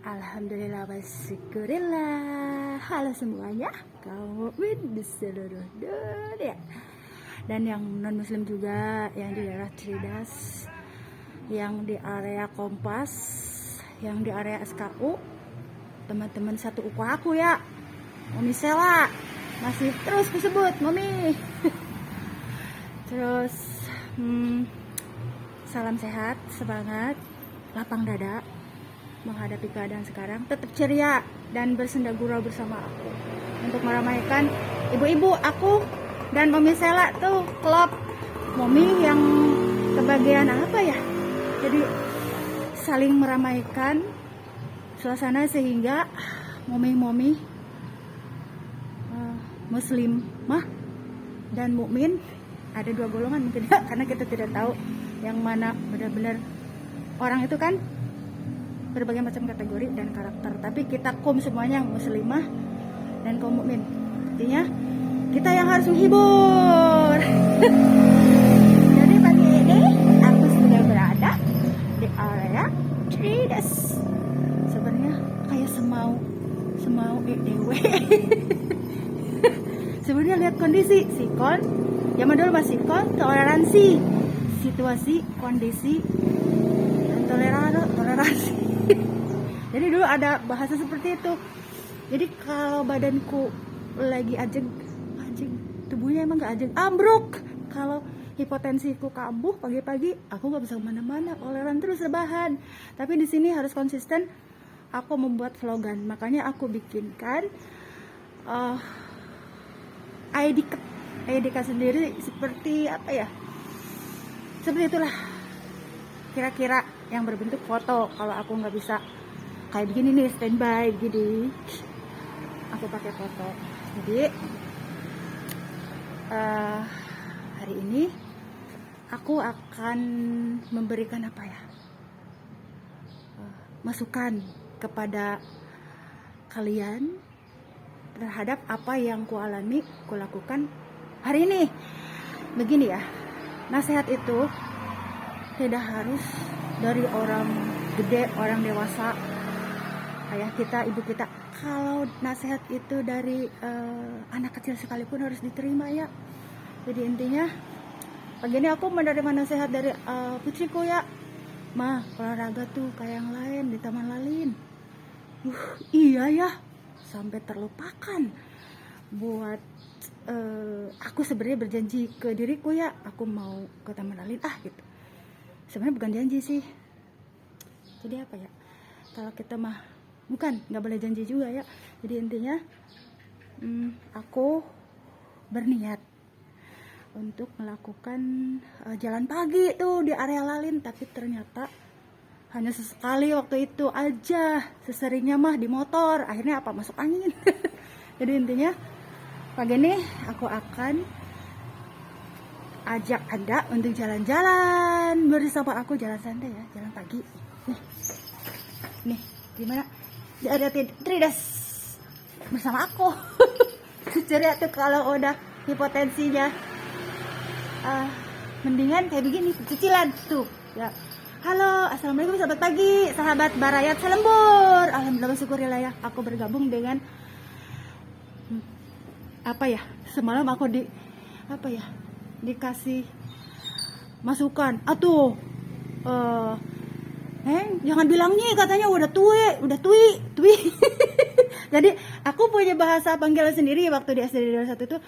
Alhamdulillah wa syukurillah. Halo semuanya, kaum mukmin di seluruh dunia dan yang non muslim juga, yang di daerah Tridas, yang di area Kompas, yang di area SKU, teman-teman satu uku aku ya, Mami Sela masih terus disebut Mami. Terus salam sehat, semangat, lapang dada menghadapi keadaan sekarang. Tetap ceria dan bersenda gurau bersama aku untuk meramaikan ibu-ibu aku dan Mami Sela tuh klub Mami yang kebagian apa ya, jadi saling meramaikan suasana sehingga Mami muslimah dan mukmin, ada dua golongan mungkin ya, karena kita tidak tahu yang mana benar-benar orang itu kan berbagai macam kategori dan karakter, tapi kita semuanya muslimah dan kaum mukmin. Artinya kita yang harus menghibur. Jadi pagi ini aku sudah berada di area Tridas. Sebenarnya kayak semau EDW. Sebenarnya lihat kondisi sikon, zaman dulu masih sikon, toleransi, situasi, kondisi, dan toleransi. Jadi dulu ada bahasa seperti itu. Jadi kalau badanku lagi ajeng, tubuhnya emang gak ajeng, ambruk. Kalau hipotensiku kambuh pagi-pagi, aku nggak bisa kemana-mana, toleran terus rebahan. Tapi di sini harus konsisten. Aku membuat slogan, makanya aku bikinkan ID card sendiri seperti apa ya? Seperti itulah. Kira-kira yang berbentuk foto. Kalau aku nggak bisa kayak begini nih, standby gini, aku pakai foto. Jadi hari ini aku akan memberikan apa ya, masukan kepada kalian terhadap apa yang kualami, kulakukan hari ini. Begini ya, nasihat itu tidak harus dari orang gede, orang dewasa, ayah kita, ibu kita. Kalau nasihat itu dari anak kecil sekalipun harus diterima ya. Jadi intinya pagi ini aku menerima nasihat dari putriku ya, Ma, olahraga tuh kayak yang lain di Taman Lalin. Iya ya, sampai terlupakan buat aku sebenarnya berjanji ke diriku ya, aku mau ke Taman Lalin gitu. Sebenarnya bukan janji sih. Jadi apa ya? Kalau kita mah nggak boleh janji juga ya. Jadi intinya aku berniat untuk melakukan jalan pagi tuh di area Lalin, tapi ternyata hanya sesekali waktu itu aja. Seseringnya mah di motor, akhirnya apa, masuk angin. Jadi intinya pagi ini aku akan ajak Anda untuk jalan-jalan bersama aku, jalan santai ya, jalan pagi. Nih gimana? Di area Tridas bersama aku. Ceria tuh kalau udah hipotensinya mendingan kayak begini, cicilan tuh ya. Halo, assalamualaikum, selamat pagi sahabat Barayat Selembur. Alhamdulillah syukurillah ya, aku bergabung dengan apa ya, semalam aku dikasih masukan jangan bilang nih, katanya udah tui. Jadi aku punya bahasa panggilan sendiri waktu di SD 21 itu,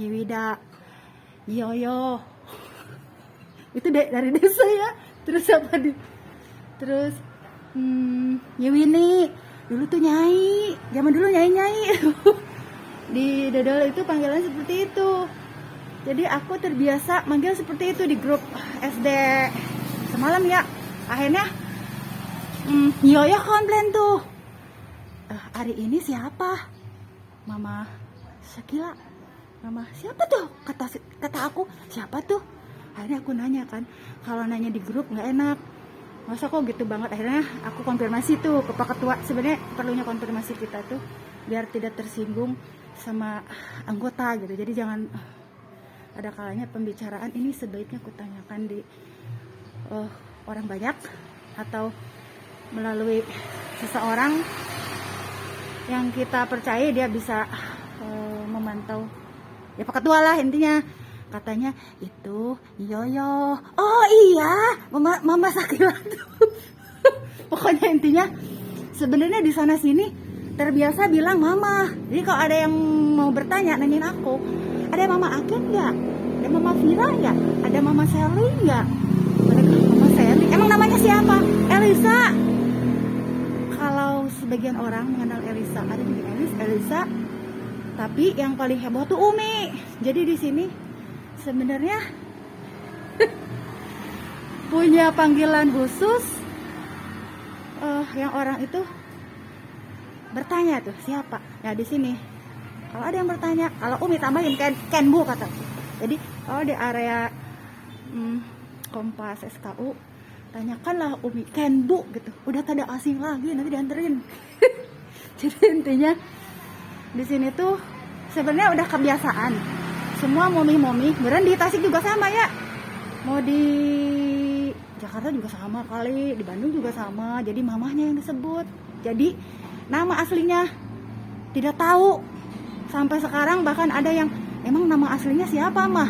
Yiwida, Yoyo. Itu dari desa ya. Terus terus Yewini, dulu tuh nyai, zaman dulu nyai di dodol itu panggilan seperti itu. Jadi aku terbiasa manggil seperti itu di grup SD semalam ya. Akhirnya Yoyo komplain tuh, hari ini siapa? Mama Syakila. Mama siapa tuh? Kata aku, siapa tuh? Akhirnya aku nanya kan, kalau nanya di grup nggak enak, masa kok gitu banget. Akhirnya aku konfirmasi tuh ke Pak Ketua. Sebenarnya perlunya konfirmasi kita tuh biar tidak tersinggung sama anggota gitu. Jadi jangan ada kalanya pembicaraan ini sebaiknya kutanyakan di orang banyak atau melalui seseorang yang kita percaya dia bisa memantau ya Pak Ketua lah intinya. Katanya itu Yoyo. Oh iya, mama Sakila tuh. Pokoknya intinya sebenarnya di sana sini terbiasa bilang mama. Jadi kalau ada yang mau bertanya nanyain aku, ada mama Agen nggak? Ada mama Vira nggak? Ada mama Sally nggak? Ada mama Sally. Emang namanya siapa? Elisa. Kalau sebagian orang mengenal Elisa, ada juga Elisa. Tapi yang paling heboh tuh Umi. Jadi di sini sebenarnya punya panggilan khusus yang orang itu bertanya tuh siapa. Ya di sini kalau ada yang bertanya, kalau Umi tambahin Kenbu kata. Jadi kalau di area Kompas SKU tanyakanlah Umi Kenbu gitu. Udah tak ada asing lagi nanti dianterin. Jadi intinya di sini tuh sebenarnya udah kebiasaan. Semua momi-momi, beneran di Tasik juga sama ya. Mau di Jakarta juga sama kali, di Bandung juga sama. Jadi mamahnya yang disebut. Jadi nama aslinya tidak tahu. Sampai sekarang bahkan ada yang emang nama aslinya siapa mah?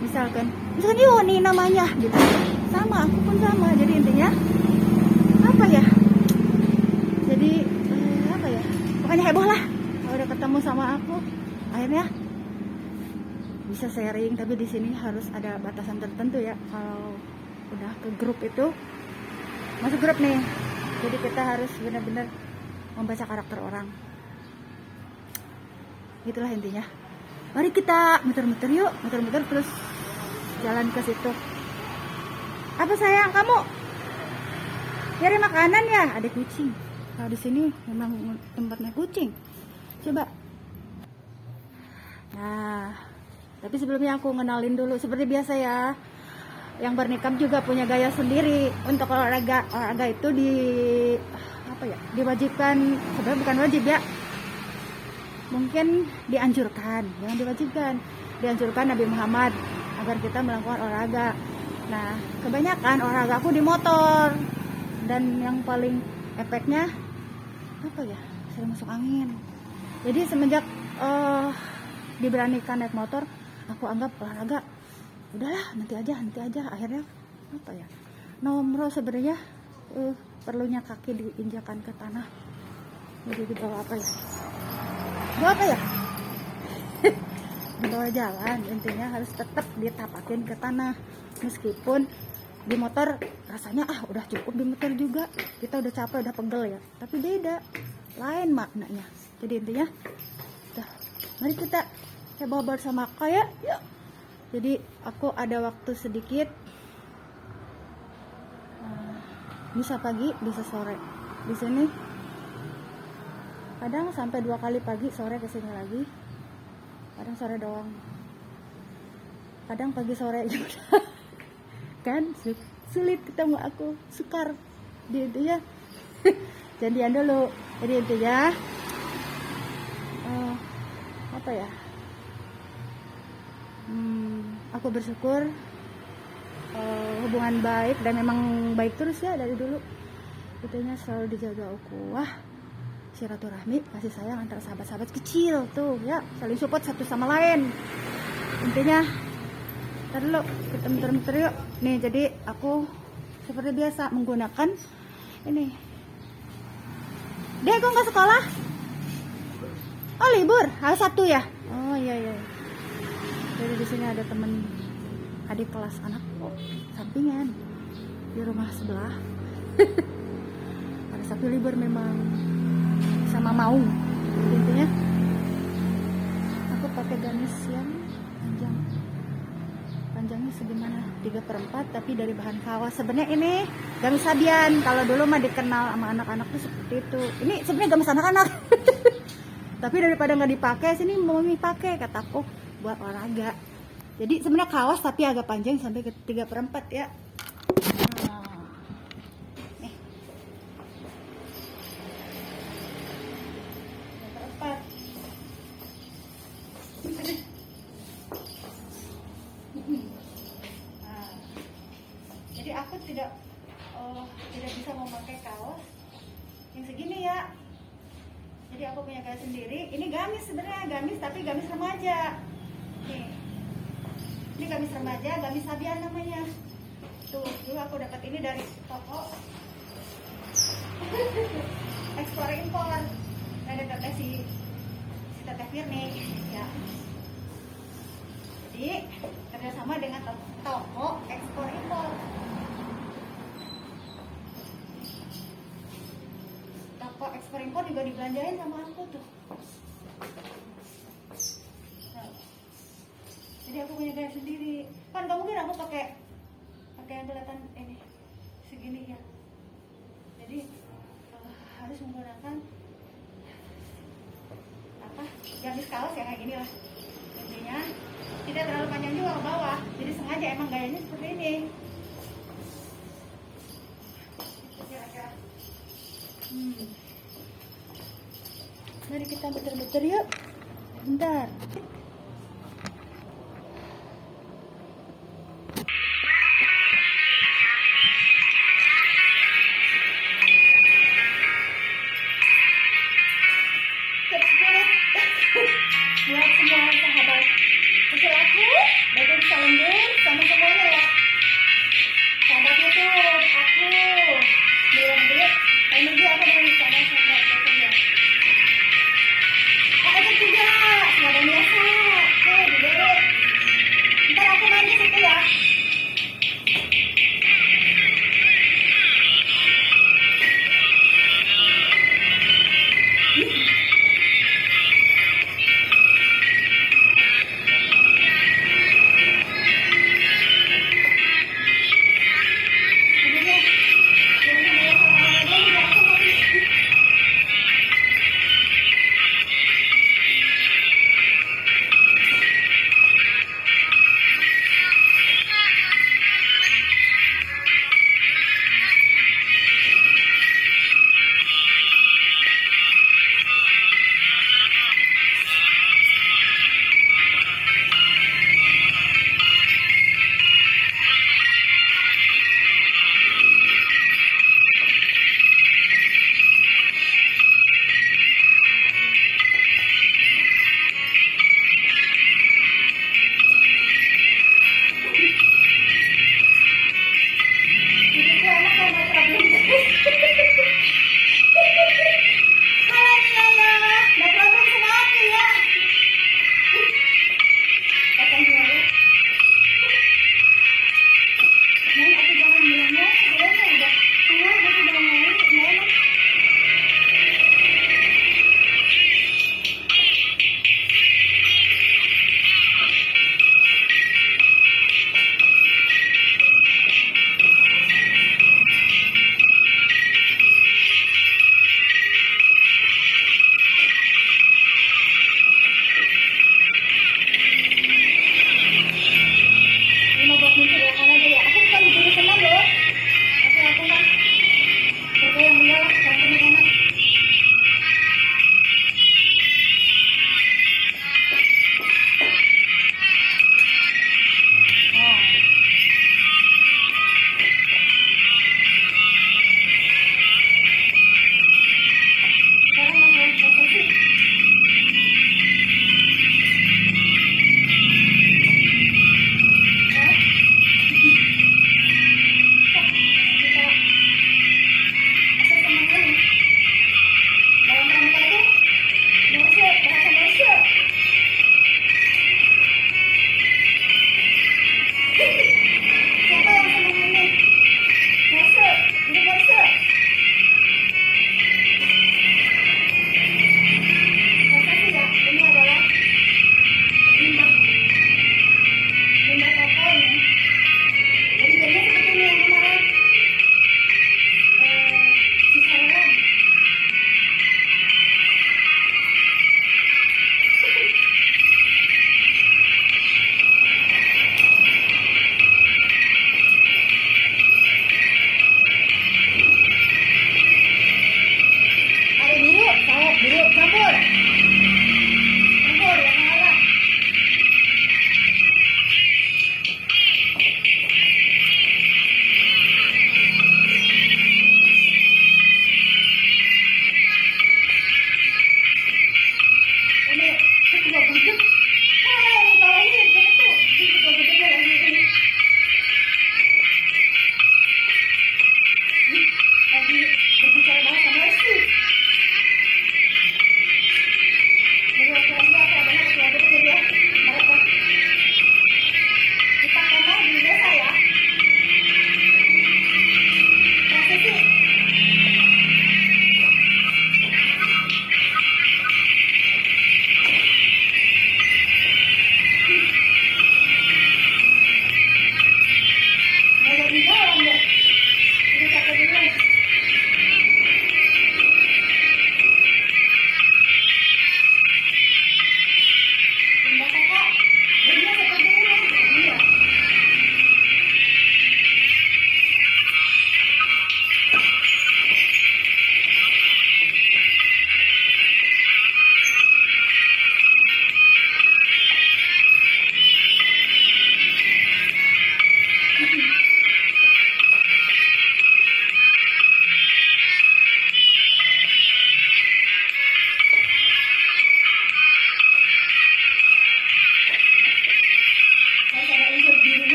Misalkan Yuni namanya gitu. Sama, aku pun sama. Jadi intinya apa ya? Jadi apa ya? Pokoknya heboh lah. Kalau udah ketemu sama aku, akhirnya bisa sharing, tapi di sini harus ada batasan tertentu ya. Kalau udah ke grup itu masuk grup nih, jadi kita harus benar-benar membaca karakter orang. Itulah intinya. Mari kita muter-muter yuk, muter-muter terus jalan ke situ. Apa sayang, kamu nyari makanan ya? Ada kucing. Kalau di sini memang tempatnya kucing. Coba. Nah, tapi sebelumnya aku ngenalin dulu seperti biasa ya. Yang bernikah juga punya gaya sendiri. Untuk olahraga itu diwajibkan, sebenarnya bukan wajib ya. Mungkin dianjurkan, jangan diwajibkan. Dianjurkan Nabi Muhammad agar kita melakukan olahraga. Nah, kebanyakan olahraga aku di motor. Dan yang paling efeknya sering masuk angin. Jadi semenjak diberanikan naik motor, aku anggap olahraga udahlah nanti aja. Akhirnya nomor sebenarnya perlunya kaki diinjakan ke tanah. Jadi dibawa dibawa jalan. Intinya harus tetap ditapakin ke tanah. Meskipun di motor rasanya udah cukup di motor juga, kita udah capek, udah pegel ya, tapi beda, lain maknanya. Jadi intinya mari kita coba bersama kayak yuk. Jadi aku ada waktu sedikit, bisa pagi bisa sore di sini. Kadang sampai 2 kali pagi, sore kesini lagi. Kadang sore doang, kadang pagi sore juga. Kan sulit ketemu aku, sukar. Jadi intinya janjian dulu. Jadi intinya aku bersyukur hubungan baik dan memang baik terus ya dari dulu. Intinya selalu dijaga ukhuwah, silaturahmi, kasih sayang antara sahabat-sahabat kecil tuh ya, saling support satu sama lain. Intinya ntar dulu kita muter-muter yuk. Nih jadi aku seperti biasa menggunakan ini. Dek, kok nggak sekolah? Oh libur, hari Sabtu ya? Oh iya. Jadi di sini ada temen adik kelas anakku sampingan di rumah sebelah. Hari Sabtu libur memang sama mau. Jadi intinya aku pakai gamis yang panjangnya segimana 3/4 tapi dari bahan kawas. Sebenarnya ini gamis Sabian. Kalau dulu mah dikenal sama anak-anak tuh seperti itu. Ini sebenarnya gamis anak-anak. Tapi daripada nggak dipakai, sini mau pakai kataku buat olahraga. Jadi sebenarnya kawas tapi agak panjang sampai ke 3/4 ya. Nih. 3/4. Jadi aku tidak bisa memakai kaos punya gaya sendiri. Ini gamis sebenarnya, gamis tapi gamis remaja. Nih, ini gamis remaja, gamis Sabian namanya. Tuh, dulu aku dapat ini dari toko ekspor impor. Ada teteh si teteh Firni, ya. Jadi kerjasama dengan toko ekspor impor. Toko ekspor impor juga dibelanjain sama aku tuh. Nah, jadi aku punya gaya sendiri. Kan gak mungkin aku pakai yang kelihatan ini segini ya. Jadi harus menggunakan apa? Gamis kaos ya kayak gini lah. Intinya tidak terlalu panjang juga ke bawah. Jadi sengaja emang gayanya seperti ini. Kira-kira. Mari kita muter-muter yuk. Bentar. Buat semua sahabat kecil aku, bagian Salendur sama semuanya ya. Sahabat YouTube aku, bilang dulu, energi apa dari sahabat ya. Ikut juga, ada biasa. Tuh, dulu. Ntar aku main di situ ya.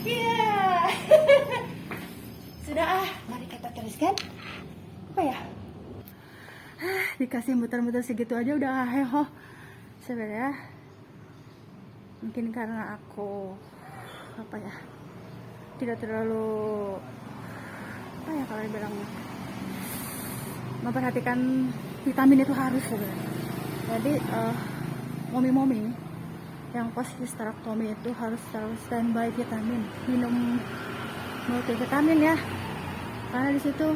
Iya. Sudah mari kita teruskan. Apa ya? Dikasih muter-muter segitu aja udah heho. Sebenarnya mungkin karena aku tidak terlalu kalau dibilang memperhatikan vitamin itu harus sebenarnya. Jadi momi-momi yang posisi sterektomi itu harus selalu standby vitamin, minum multivitamin ya, karena di situ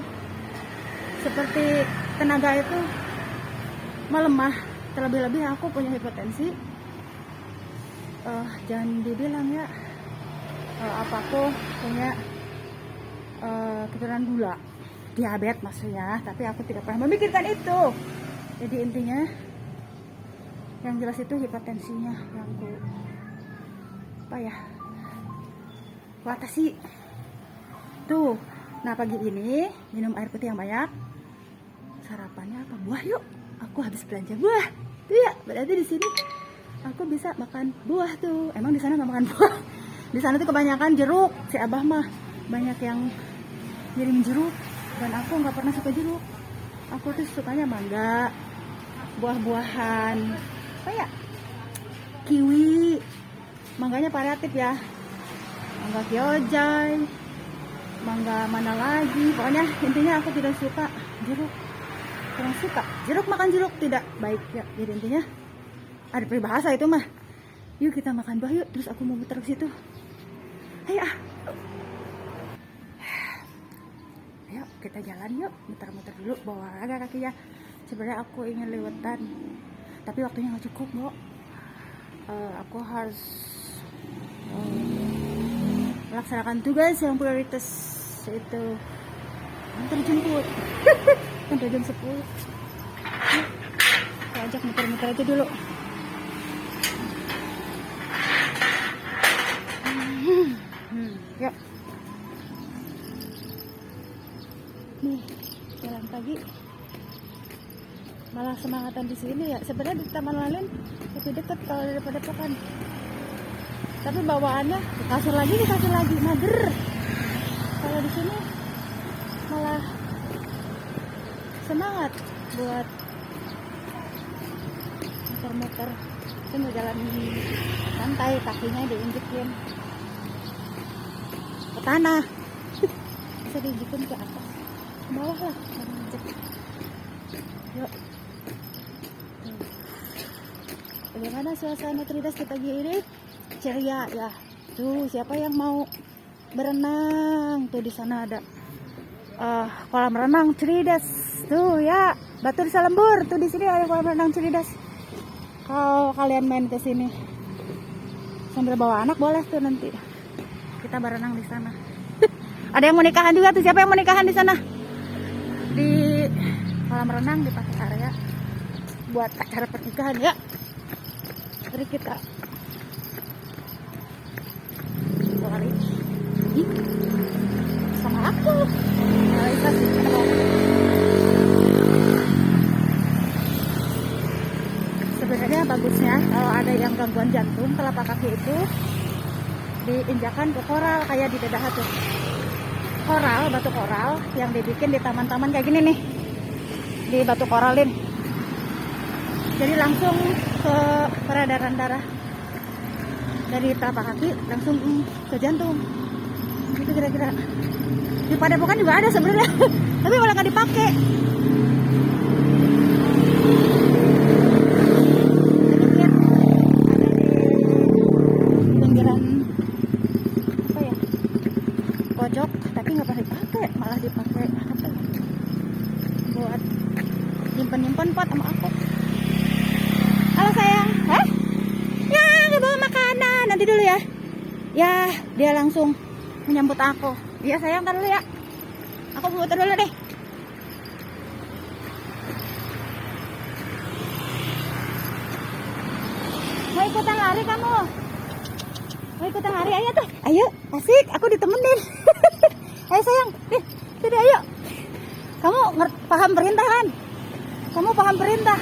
seperti tenaga itu melemah. Terlebih-lebih aku punya hipertensi. Jangan dibilang ya aku punya keturunan gula, diabetes maksudnya, tapi aku tidak pernah memikirkan itu. Jadi intinya yang jelas itu hipertensinya yang ku atasi tuh. Nah pagi ini minum air putih yang banyak. Sarapannya apa? Buah yuk. Aku habis belanja buah tuh ya, berarti di sini aku bisa makan buah tuh. Emang di sana nggak makan buah? Di sana tuh kebanyakan jeruk. Si Abah mah banyak yang ngirim jeruk, dan aku nggak pernah suka jeruk. Aku tuh sukanya mangga, buah-buahan, kiwi. Mangganya variatif ya, mangga kyojai, mangga mana lagi. Pokoknya intinya aku tidak suka jeruk. Kurang suka jeruk, makan jeruk tidak baik ya. Jadi intinya ada peribahasa itu mah. Yuk kita makan buah yuk. Terus aku mau muter ke situ. Ayo kita jalan yuk, muter-muter dulu, bawa olahraga kakinya. Sebenarnya aku ingin lewatan, tapi waktunya nggak cukup, Bu. Aku harus melaksanakan tugas yang prioritas, yaitu antar jemput. Udah jam 10. Aku ajak muter-muter aja dulu. Yuk. Nih, jalan pagi. Malah semangatan di sini ya. Sebenarnya di Taman Lalin lebih dekat kalau daripada Pekan. Tapi bawaannya dikasih lagi, mager. Kalau di sini malah semangat buat muter-muter. Saya mau jalan santai, kakinya diinjekin ke tanah. Bisa diinjekin ke atas, ke bawah lah. Yuk. Bagaimana suasana Tridas di pagi ini? Ceria ya. Tuh, siapa yang mau berenang? Tuh di sana ada kolam renang Tridas. Tuh ya, Batu Desa Lembur. Tuh di sini ada kolam renang Tridas. Kalau kalian main ke sini sambil bawa anak boleh tuh, nanti kita berenang di sana. Ada yang mau nikahan juga tuh. Siapa yang mau nikahan di sana? Di kolam renang dipakai area buat acara pernikahan ya. Mari kita lari sama aku. Sebenarnya bagusnya kalau ada yang gangguan jantung, telapak kaki itu diinjakan ke koral kayak di Dedah tuh. Koral, batu koral yang dibikin di taman-taman kayak gini nih, di batu koralin. Jadi langsung ke peredaran darah dari telapak kaki langsung ke jantung. Itu kira-kira. Di Padepokan juga ada sebenarnya, tapi malah nggak dipakai. Pojok, tapi nggak pernah dipakai, malah dipakai buat nyimpen pot sama aku. Halo sayang, ya nggak bawa makanan, nanti dulu ya. Ya dia langsung menyambut aku. Iya sayang, ntar dulu ya. Aku muter dulu deh. Mau ikutan lari kamu? Mau ikutan lari? Ayo tuh, ayo, asik, aku ditemenin. Ayo sayang, deh, ayo. Kamu paham perintah kan? Kamu paham perintah?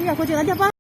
Iya, kucing aja pak.